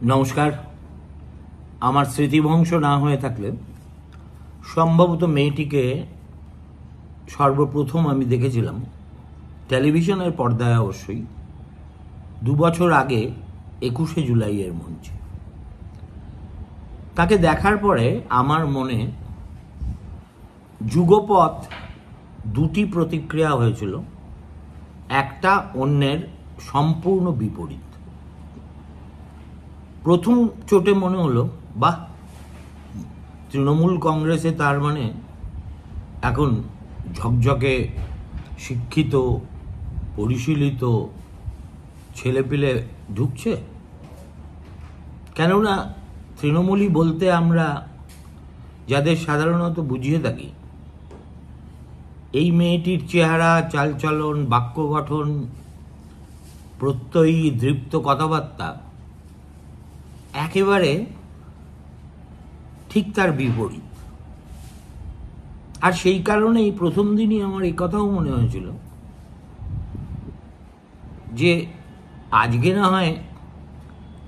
নমস্কার। আমার স্মৃতিভংশ না হয়ে থাকলে সম্ভবত মেয়েটিকে সর্বপ্রথম আমি দেখেছিলাম টেলিভিশনের পর্দায়, অবশ্যই 2 বছর আগে 21শে জুলাইয়ের মঞ্চে। তাকে দেখার পরে আমার মনে যুগপৎ দুটি প্রতিক্রিয়া হয়েছিল, একটা অন্যের সম্পূর্ণ বিপরীত। প্রথম চোটে মনে হলো, বাহ, তৃণমূল কংগ্রেসে তার মানে এখন ঝকঝকে শিক্ষিত পরিশীলিত ছেলেপিলে ঢুকছে। কেননা তৃণমূলই বলতে আমরা যাদের সাধারণত বুঝিয়ে থাকি, এই মেয়েটির চেহারা, চালচলন, বাক্য গঠন, প্রত্যয়ী দৃপ্ত কথাবার্তা একেবারে ঠিক তার বিপরীত। আর সেই কারণেই প্রথম দিনই আমার এই কথাও মনে হয়েছিল যে আজকে না হয়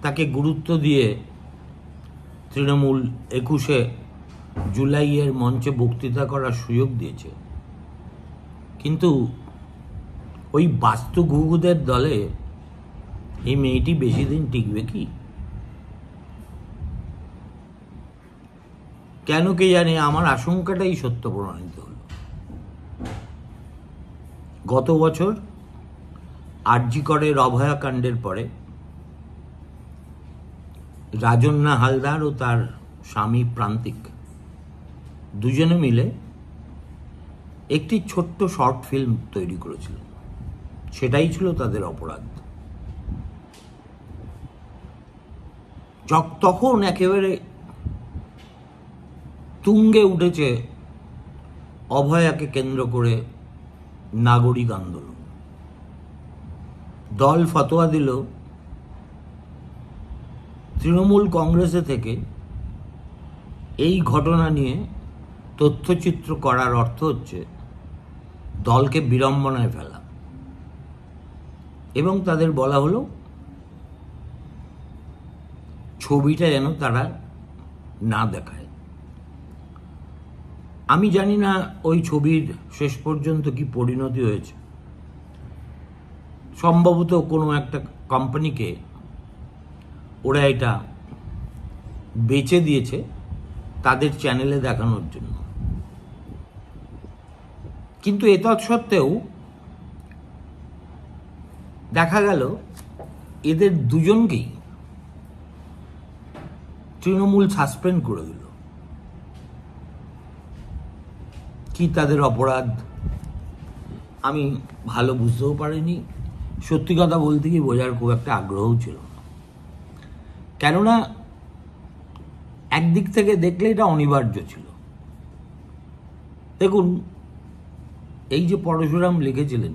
তাকে গুরুত্ব দিয়ে তৃণমূল 21শে জুলাইয়ের মঞ্চে বক্তৃতা করার সুযোগ দিয়েছে, কিন্তু ওই বাস্তু ঘুঘুদের দলে এই মেয়েটি বেশি দিন টিকবে কি? কেন কে জানে, আমার আশঙ্কাটাই সত্য প্রমাণিত হল। গত বছর আরজি করের অভয়াকাণ্ডের পরে রাজন্না হালদার ও তার স্বামী প্রান্তিক দুজনে মিলে একটি ছোট্ট শর্ট ফিল্ম তৈরি করেছিল। সেটাই ছিল তাদের অপরাধ। তখন একেবারে তুঙ্গে উঠেছে অভয়াকে কেন্দ্র করে নাগরিক আন্দোলন। দল ফতোয়া দিল তৃণমূল কংগ্রেসে থেকে এই ঘটনা নিয়ে তথ্যচিত্র করার অর্থ হচ্ছে দলকে বিড়ম্বনায় ফেলা, এবং তাদের বলা হলো ছবিটা যেন তারা না দেখায়। আমি জানি না ওই ছবির শেষ পর্যন্ত কি পরিণতি হয়েছে। সম্ভবত কোনো একটা কোম্পানিকে ওরা এটা বেচে দিয়েছে তাদের চ্যানেলে দেখানোর জন্য। কিন্তু এতৎসত্ত্বেও দেখা গেল এদের দুজনকেই তৃণমূল সাসপেন্ড করে দিল। কি তাদের অপরাধ আমি ভালো বুঝতেও পারিনি। সত্যি কথা বলতে কি, বোঝার খুব একটা আগ্রহও ছিল না। কেননা একদিক থেকে দেখলে এটা অনিবার্য ছিল। দেখুন, এই যে পরশুরাম লিখেছিলেন,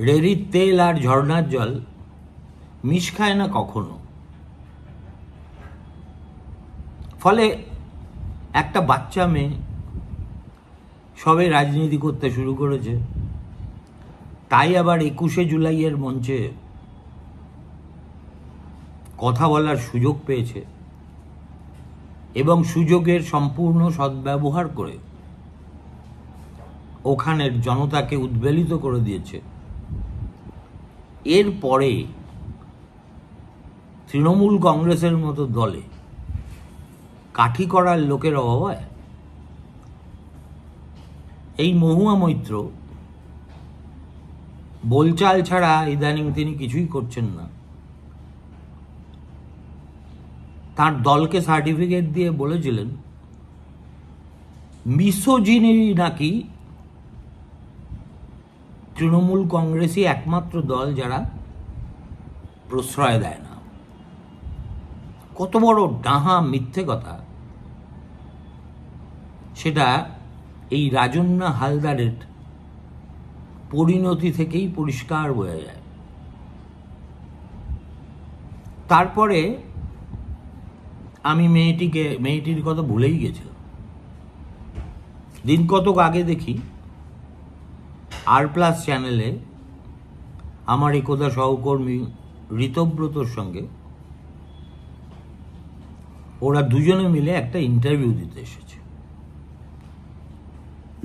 রেড়ির তেল আর ঝর্ণার জল মিশ খায় না কখনো। ফলে একটা বাচ্চা মেয়ে সবে রাজনীতি করতে শুরু করেছে, তাই আবার 21শে জুলাইয়ের মঞ্চে কথা বলার সুযোগ পেয়েছে, এবং সুযোগের সম্পূর্ণ সদ্ব্যবহার করে ওখানের জনতাকে উদ্বেলিত করে দিয়েছে। এরপরে তৃণমূল কংগ্রেসের মতো দলে কাঠি করার লোকের অভাব হয়? এই মহুয়া মৈত্র বলচাল ছাড়া ইদানিং তিনি কিছুই করছেন না। তার দলকে সার্টিফিকেট দিয়ে বলেছিলেন মিসোজিনি নাকি তৃণমূল কংগ্রেসই একমাত্র দল যারা প্রশ্রয় দেয় না। কত বড় ডাহা মিথ্যে কথা সেটা এই রাজন্না হালদারের পরিণতি থেকেই পরিষ্কার বোঝা যায়। তারপরে আমি মেয়েটির কথা ভুলেই গেছিলাম। দিন কতক আগে দেখি R+ চ্যানেলে আমার একদা সহকর্মী ঋতব্রতর সঙ্গে ওরা দুজনে মিলে একটা ইন্টারভিউ দিতে এসেছে।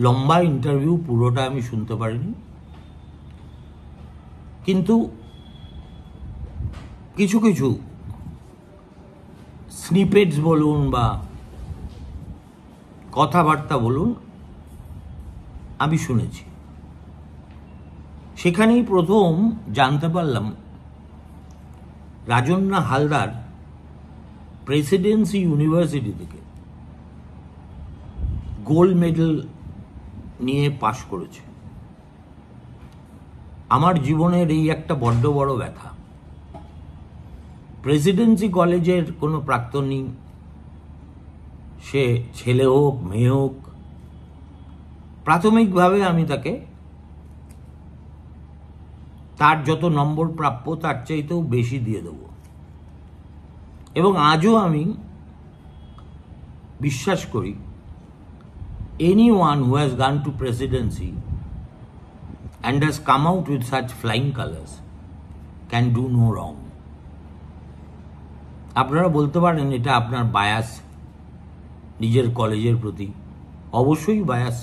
লম্বা ইন্টারভিউ, পুরোটা আমি শুনতে পারিনি, কিন্তু কিছু কিছু স্নিপেটস বলুন বা কথাবার্তা বলুন আমি শুনেছি। সেখানেই প্রথম জানতে পারলাম রাজন্না হালদার প্রেসিডেন্সি ইউনিভার্সিটি থেকে গোল্ড মেডেল নিয়ে পাশ করেছে। আমার জীবনের এই একটা বড্ড বড় ব্যথা। প্রেসিডেন্সি কলেজের কোনো প্রাক্তনী, সে ছেলে হোক মেয়ে হোক, প্রাথমিকভাবে আমি তাকে তার যত নম্বর প্রাপ্য তার চাইতেও বেশি দিয়ে দেব। এবং আজও আমি বিশ্বাস করি anyone who has gone to presidency and has come out with such flying colors can do no wrong. আপনারা বলতে পারেন এটা আপনার বায়াস নিজের কলেজের প্রতি। অবশ্যই বায়াস।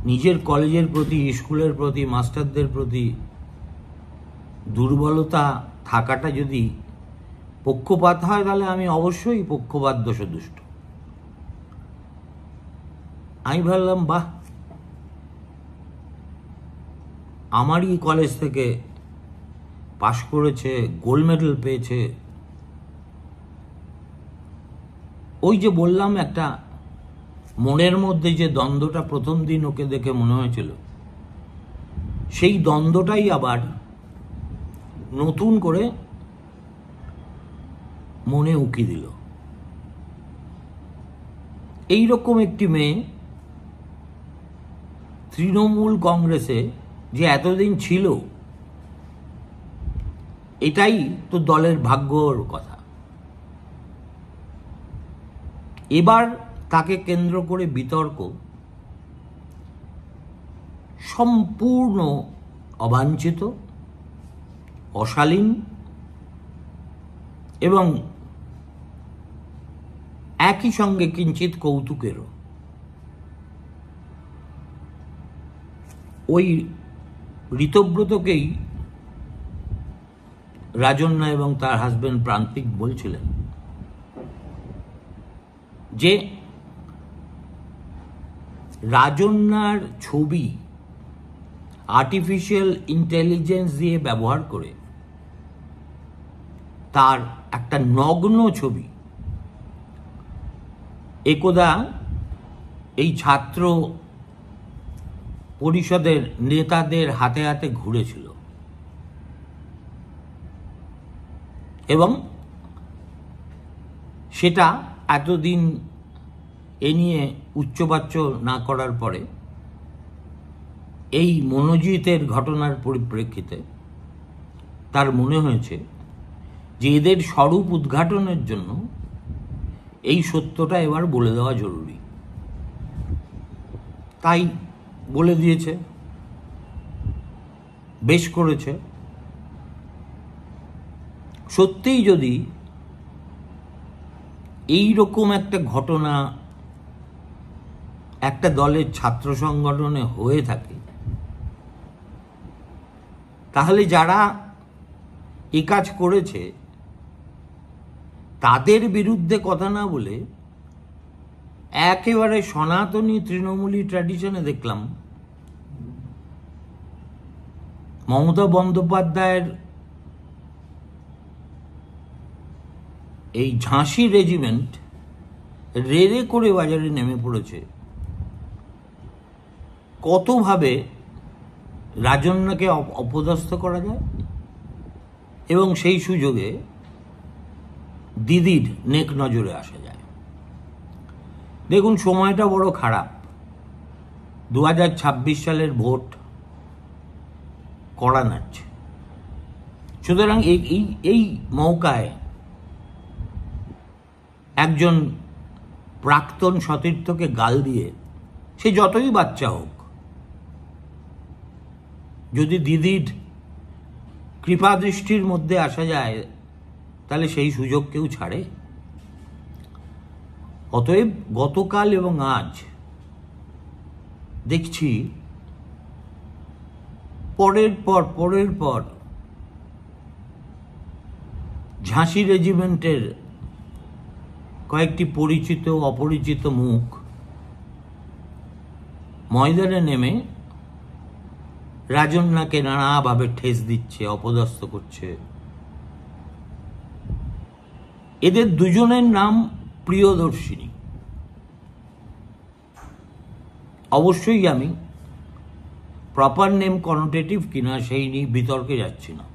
নিজের কলেজের প্রতি, স্কুলের প্রতি, মাস্টারদের প্রতি দুর্বলতা থাকাটা যদি পক্ষপাত হয়, তাহলে আমি অবশ্যই পক্ষপাত দোষদুষ্ট। আমি ভাবলাম, বাহ, আমারই কলেজ থেকে পাশ করেছে, গোল্ড মেডেল পেয়েছে। ওই যে বললাম, একটা মনের মধ্যে যে দ্বন্দ্বটা প্রথম দিন ওকে দেখে মনে হয়েছিল, সেই দ্বন্দ্বটাই আবার নতুন করে মনে উকি দিল। এইরকম একটি মেয়ে তৃণমূল কংগ্রেসে যে এতদিন ছিল, এটাই তো দলের ভাগ্যর কথা। এবার তাকে কেন্দ্র করে বিতর্ক সম্পূর্ণ অবাঞ্ছিত, অশালীন এবং একই সঙ্গে কিঞ্চিত কৌতুকেরও। ওই ঋতব্রতকেই রাজন্না এবং তার হাজবেন্ড প্রান্তিক বলছিলেন যে রাজন্নার ছবি আর্টিফিশিয়াল ইন্টেলিজেন্স দিয়ে ব্যবহার করে তার একটা নগ্ন ছবি একদা এই ছাত্র পরিষদের নেতাদের হাতে হাতে ঘুরেছিল এবং সেটা এতদিন এ নিয়ে উচ্চবাচ্য না করার পরে এই মনোজিতের ঘটনার পরিপ্রেক্ষিতে তার মনে হয়েছে যে এদের স্বরূপ উদ্ঘাটনের জন্য এই সত্যটা এবার বলে দেওয়া জরুরি। তাই বলে দিয়েছে, বেশ করেছে। সত্যিই যদি এই রকম একটা ঘটনা একটা দলের ছাত্র সংগঠনে হয়ে থাকে, তাহলে যারা এই কাজ করেছে তাদের বিরুদ্ধে কথা না বলে একেবারে সনাতনী তৃণমূলী ট্র্যাডিশনে দেখলাম মমতা বন্দ্যোপাধ্যায়ের এই ঝাঁসি রেজিমেন্ট রেড়ে করে বাজারে নেমে পড়েছে। কতভাবে রাজন্যাকে অপদস্থ করা যায় এবং সেই সুযোগে দিদির নেক নজরে আসা যায়। দেখুন, সময়টা বড় খারাপ। 2026 সালের ভোট কড়া নাড়ছে। সুতরাং এই মৌকায় একজন প্রাক্তন সতীর্থকে গাল দিয়ে, সে যতই বাচ্চা হোক, যদি দিদির কৃপা দৃষ্টির মধ্যে আসা যায়, তাহলে সেই সুযোগ কেউ ছাড়ে? অতএব গতকাল এবং আজ দেখছি পরের পর ঝাঁসি রেজিমেন্টের কয়েকটি পরিচিত অপরিচিত মুখ ময়দানে নেমে রাজন্যাকে নানাভাবে ঠেস দিচ্ছে, অপদস্থ করছে। এদের দুজনের নাম প্রিয়দর্শিনী। অবশ্যই আমি প্রপার নেম কনোটেটিভ কিনা সেই নিয়ে বিতর্কে যাচ্ছি না,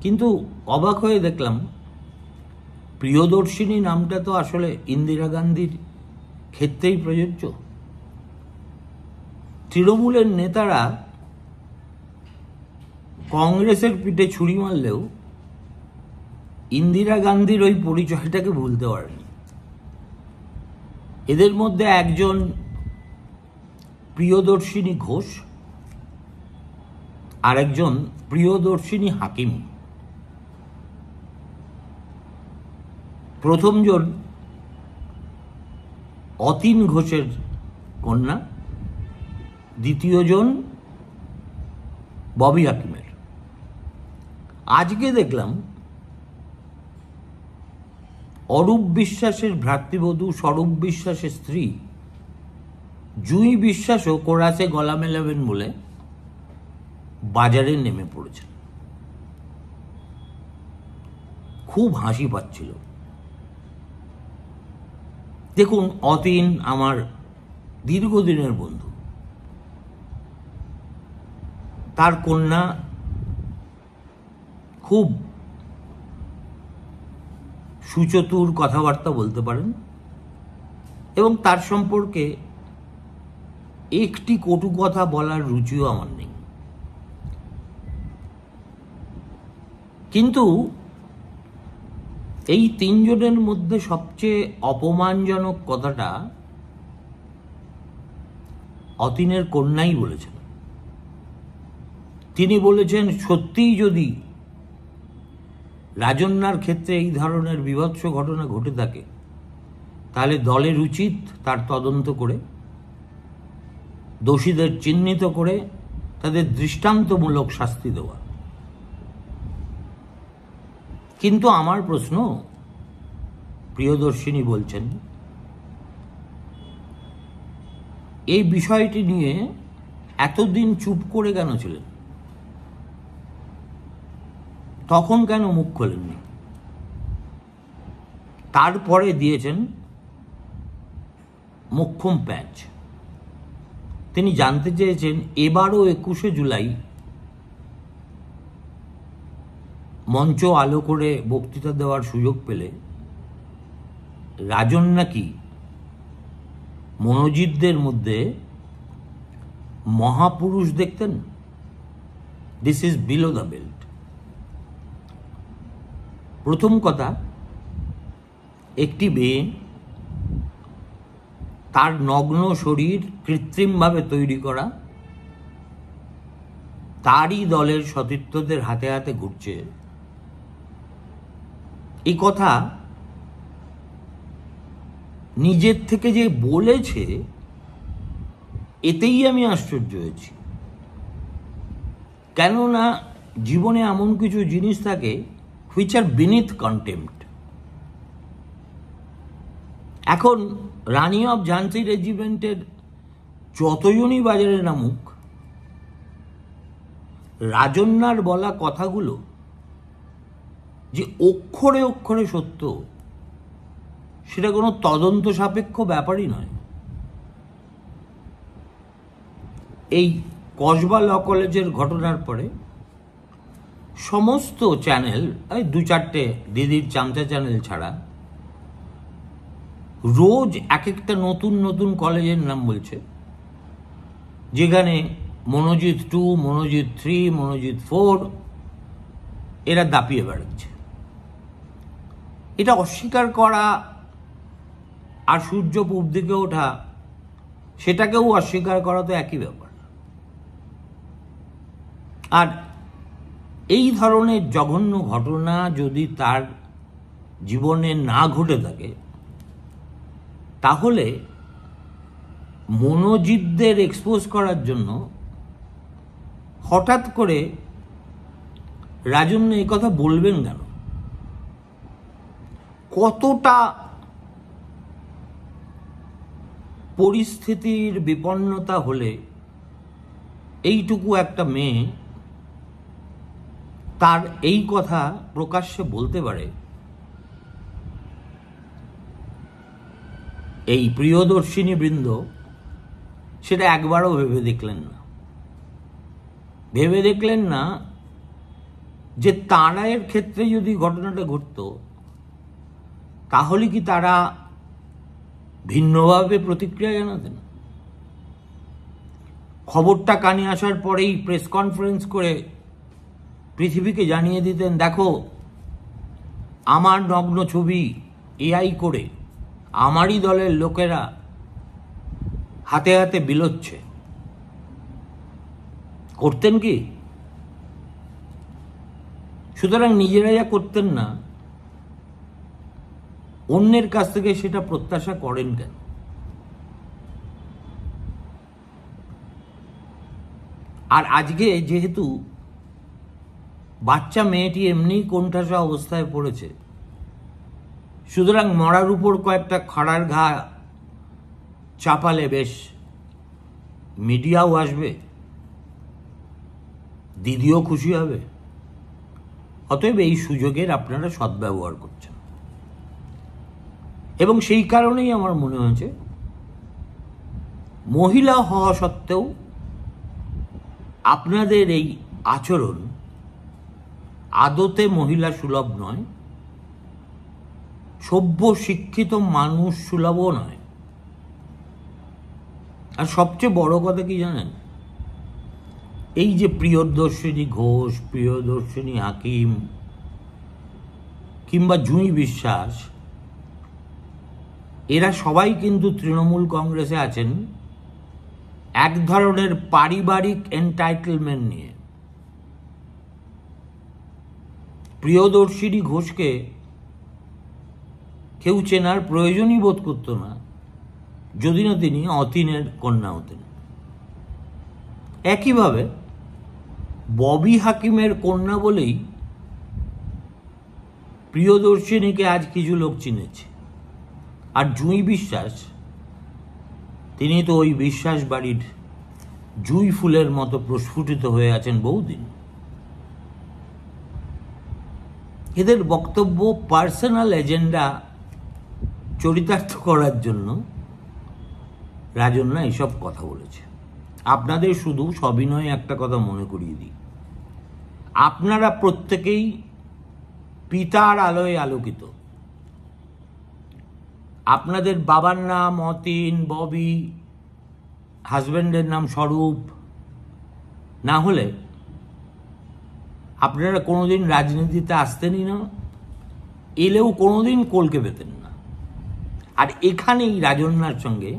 কিন্তু অবাক হয়ে দেখলাম প্রিয়দর্শিনী নামটা তো আসলে ইন্দিরা গান্ধীর ক্ষেত্রেই প্রযোজ্য। তৃণমূলের নেতারা কংগ্রেসের পিঠে ছুরি মারলেও ইন্দিরা গান্ধীর ওই পরিচয়টাকে ভুলতে পারেনি। এদের মধ্যে একজন প্রিয়দর্শিনী ঘোষ, আরেকজন প্রিয়দর্শিনী হাকিম। প্রথমজন অতীন ঘোষের কন্যা, দ্বিতীয়জন ববি হাকিমের। আজকে দেখলাম অরূপ বিশ্বাসের ভ্রাতৃবধূ স্বরূপ বিশ্বাসের স্ত্রী জুঁই বিশ্বাসও কোরাসে গলা মেলাবেন বলে বাজারে নেমে পড়েছেন। খুব হাসি পাচ্ছিল। দেখুন, অতীন আমার দীর্ঘদিনের বন্ধু, তার কন্যা খুব সুচতুর, কথাবার্তা বলতে পারেন, এবং তার সম্পর্কে একটি কটু কথা বলার রুচিও আমার নেই। কিন্তু এই তিনজনের মধ্যে সবচেয়ে অপমানজনক কথাটা অতীনের কন্যাই বলেছেন। তিনি বলেছেন, সত্যিই যদি রাজন্যার ক্ষেত্রে এই ধরনের বীভৎস ঘটনা ঘটে থাকে তাহলে দলের উচিত তার তদন্ত করে দোষীদের চিহ্নিত করে তাদের দৃষ্টান্তমূলক শাস্তি দেওয়া। কিন্তু আমার প্রশ্ন, প্রিয়দর্শিনী বলছেন, এই বিষয়টি নিয়ে এতদিন চুপ করে কেন ছিলেন? তখন কেন মুখ খোলেননি? তারপরে দিয়েছেন মোক্ষম প্যাচ। তিনি জানতে চেয়েছেন এবারও 21শে জুলাই মঞ্চ আলো করে বক্তৃতা দেওয়ার সুযোগ পেলে রাজন্যা কি মনোজিতদের মধ্যে মহাপুরুষ দেখতেন? This is below the belt. প্রথম কথা, একটি মেয়ে তার নগ্ন শরীর কৃত্রিমভাবে তৈরি করা, তারই দলের সতীর্থদের হাতে হাতে ঘুরছে, এই কথা নিজের থেকে যে বলেছে এতেই আমি আশ্চর্য হয়েছি। কেননা জীবনে এমন কিছু জিনিস থাকে which are beneath contempt। এখন রানী অফ ঝাঁসি রেজিমেন্টের যতজনই বাজারে নামুক, রাজন্যার বলা কথাগুলো যে অক্ষরে অক্ষরে সত্য, সেটা কোনো তদন্ত সাপেক্ষ ব্যাপারই নয়। এই কসবা ল কলেজের ঘটনার পরে সমস্ত চ্যানেল, এই 2-4টে দিদির চামচা চ্যানেল ছাড়া, রোজ এক একটা নতুন নতুন কলেজের নাম বলছে, যেখানে মনোজিৎ 2, মনোজিৎ 3, মনোজিৎ 4 এরা দাপিয়ে বেড়াচ্ছে। এটা অস্বীকার করা আর সূর্য পূব দিকে ওঠা সেটাকেও অস্বীকার করা তো একই ব্যাপার। আর এই ধরনের জঘন্য ঘটনা যদি তার জীবনে না ঘটে থাকে, তাহলে মনোজিতদের এক্সপোজ করার জন্য হঠাৎ করে রাজন্য এই কথা বলবেন কেন? কতটা পরিস্থিতির বিপন্নতা হলে এইটুকু একটা মেয়ে তার এই কথা প্রকাশ্যে বলতে পারে? এই প্রিয়দর্শিনী বৃন্দ সেটা একবারও ভেবে দেখলেন না। ভেবে দেখলেন না যে তাঁর ক্ষেত্রে যদি ঘটনাটা ঘটত, তাহলে কি তারা ভিন্নভাবে প্রতিক্রিয়া জানাতেন? খবরটা কানে আসার পরেই প্রেস কনফারেন্স করে পৃথিবীকে জানিয়ে দিতেন, দেখো আমার নগ্ন ছবি এআই করে আমারই দলের লোকেরা হাতে হাতে বিলোচ্ছে। করতেন কি? সুতরাং নিজেরা যা করতেন না, অন্যের কাছ থেকে সেটা প্রত্যাশা করেন কেন? আর আজকে যেহেতু বাচ্চা মেয়েটি এমনি কোণঠাসা অবস্থায় পড়েছে, সুতরাং মরার উপর কয়েকটা খড়ার ঘা চাপালে বেশ মিডিয়াও আসবে, দিদিও খুশি হবে। অতএব এই সুযোগের আপনারা সদ্ব্যবহার করছেন, এবং সেই কারণেই আমার মনে হয়েছে মহিলা হওয়া সত্ত্বেও আপনাদের এই আচরণ আদতে মহিলা সুলভ নয়, সভ্য শিক্ষিত মানুষ সুলভও নয়। আর সবচেয়ে বড় কথা কি জানেন? এই যে প্রিয়দর্শিনী ঘোষ, প্রিয়দর্শিনী হাকিম কিংবা জুঁই বিশ্বাস, এরা সবাই কিন্তু তৃণমূল কংগ্রেসে আছেন এক ধরনের পারিবারিক এন্টাইটেলমেন্ট নিয়ে। প্রিয়দর্শিনী ঘোষকে কেউ চেনার প্রয়োজনই বোধ করত না যদি না তিনি অতীনের কন্যা হতেন। একইভাবে ববি হাকিমের কন্যা বলেই প্রিয়দর্শিনীকে আজ কিছু লোক চিনেছে। আর জুঁই বিশ্বাস, তিনি তো ওই বিশ্বাস বাড়ির জুঁই ফুলের মতো প্রস্ফুটিত হয়ে আছেন বহুদিন। এদের বক্তব্য পার্সোনাল এজেন্ডা চরিতার্থ করার জন্য রাজন্যা এইসব কথা বলেছে। আপনাদের শুধু সবিনয়ে একটা কথা মনে করিয়ে দিই, আপনারা প্রত্যেকেই পিতার আলোয় আলোকিত। আপনাদের বাবার নাম অতীন, ববি, হাজব্যান্ডের নাম স্বরূপ না হলে আপনারা কোনোদিন রাজনীতিতে আসতেনই না, এলেও কোনোদিন কলকে পেতেন না। আর এখানেই রাজন্যার সঙ্গে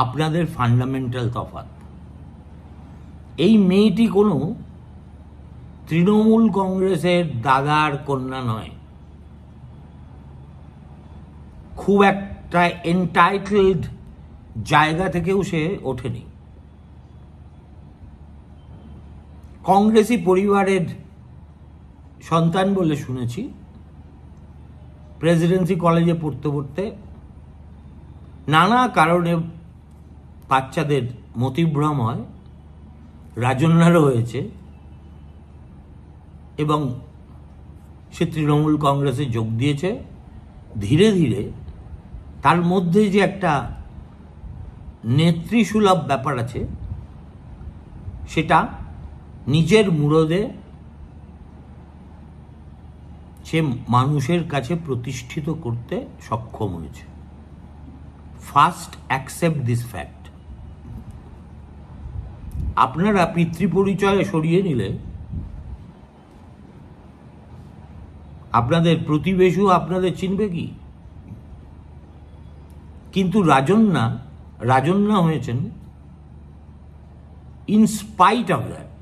আপনাদের ফান্ডামেন্টাল তফাৎ। এই মেয়েটি কোনো তৃণমূল কংগ্রেসের দাদার কন্যা নয়, খুব একটা এন্টাইটেলড জায়গা থেকেও সে ওঠেনি। কংগ্রেসি পরিবারের সন্তান বলে শুনেছি। প্রেসিডেন্সি কলেজে পড়তে পড়তে নানা কারণে বাচ্চাদের মতিভ্রম হয়, রাজন্যারও হয়েছে, এবং সে তৃণমূল কংগ্রেসে যোগ দিয়েছে। ধীরে ধীরে তার মধ্যে যে একটা নেত্রীসুলভ ব্যাপার আছে, সেটা নিজের মুরদে সে মানুষের কাছে প্রতিষ্ঠিত করতে সক্ষম হয়েছে। First accept this fact. আপনারা পিতৃপরিচয় সরিয়ে নিলে আপনাদের প্রতিবেশী আপনাদের চিনবে কি? কিন্তু রাজন্যা হয়েছেন ইন স্পাইট অফ দ্যাট।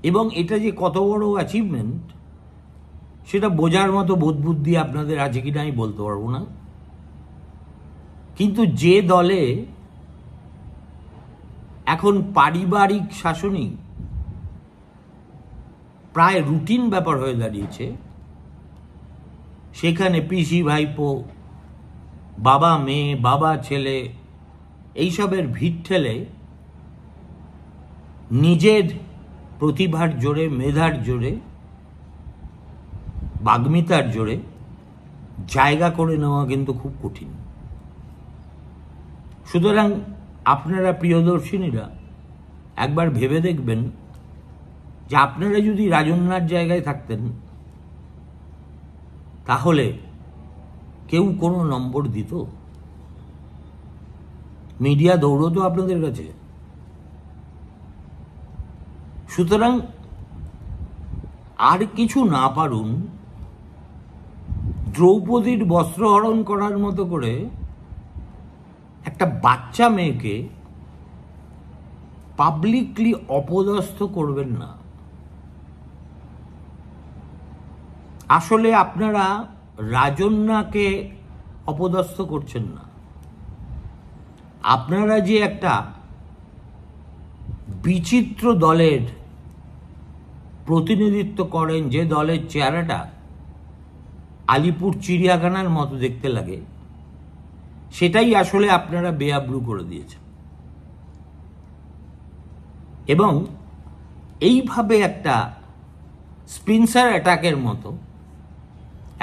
এবং এটা যে কত বড় অ্যাচিভমেন্ট সেটা বোঝার মতো বোধ বুদ্ধি আপনাদের আছে কিনা আমি বলতে পারবো না। কিন্তু যে দলে এখন পারিবারিক শাসনই প্রায় রুটিন ব্যাপার হয়ে দাঁড়িয়েছে, সেখানে পিসি ভাইপো, বাবা মেয়ে, বাবা ছেলে এইসবের ভিড় ঠেলে নিজের প্রতিভার জোরে, মেধার জোরে, বাগ্মিতার জোরে জায়গা করে নেওয়া কিন্তু খুব কঠিন। সুতরাং আপনারা প্রিয়দর্শিনীরা একবার ভেবে দেখবেন যে আপনারা যদি রাজন্যার জায়গায় থাকতেন তাহলে কেউ কোনো নম্বর দিত? মিডিয়া দৌড়তো আপনাদের কাছে? সুতরাং আর কিছু না পারুন, দ্রৌপদীর বস্ত্রহরণ করার মতো করে একটা বাচ্চা মেয়েকে পাবলিকলি অপদস্থ করবেন না। আসলে আপনারা রাজন্যাকে অপদস্থ করছেন না, আপনারা যে একটা বিচিত্র দলের প্রতিনিধিত্ব করেন, যে দলের চেহারাটা আলিপুর চিড়িয়াখানার মতো দেখতে লাগে, সেটাই আসলে আপনারা বেআব্রু করে দিয়েছেন। এবং এইভাবে একটা স্পিন্সার অ্যাটাকের মতো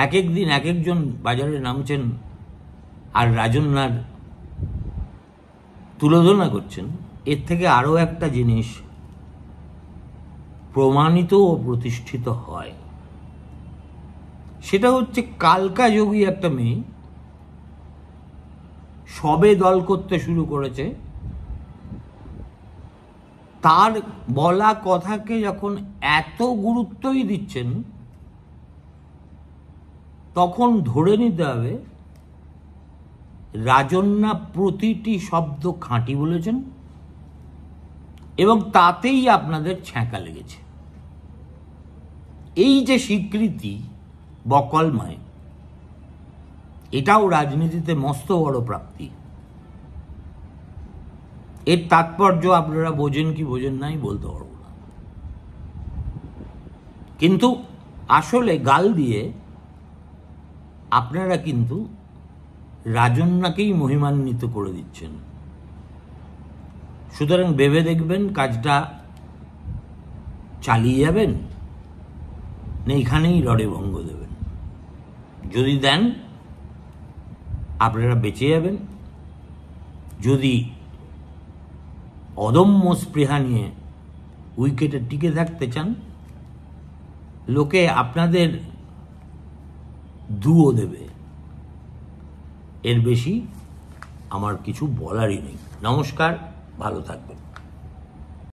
এক এক দিন এক একজন বাজারে নামছেন আর রাজন্যার তুলোধনা করছেন, এর থেকে আরও একটা জিনিস প্রমাণিত ও প্রতিষ্ঠিত হয়। সেটা হচ্ছে কালকা যোগী একটা মেয়ে সবে দল করতে শুরু করেছে, তার বলা কথাকে যখন এত গুরুত্বই দিচ্ছেন তখন ধরে নিতে হবে রাজন্যা প্রতিটি শব্দ খাঁটি বলেছেন এবং তাতেই আপনাদের ছ্যাঁকা লেগেছে। এই যে স্বীকৃতি বকলময়, এটাও রাজনীতিতে মস্ত বড় প্রাপ্তি। এর তাৎপর্য আপনারা বোঝেন কি বোঝেন নাই বলতে পারব না, কিন্তু আসলে গাল দিয়ে আপনারা কিন্তু রাজন্যাকেই মহিমান্বিত করে দিচ্ছেন। সুতরাং ভেবে দেখবেন কাজটা চালিয়ে যাবেন না এখানেই রডে ভঙ্গ দেবেন। যদি দেন আপনারা বেঁচে যাবেন, যদি অদম্য স্পৃহা নিয়ে উইকেটে টিকে থাকতে চান, লোকে আপনাদের দুও দেবে। এর বেশি আমার কিছু বলারই নেই। নমস্কার, ভালো থাকবেন।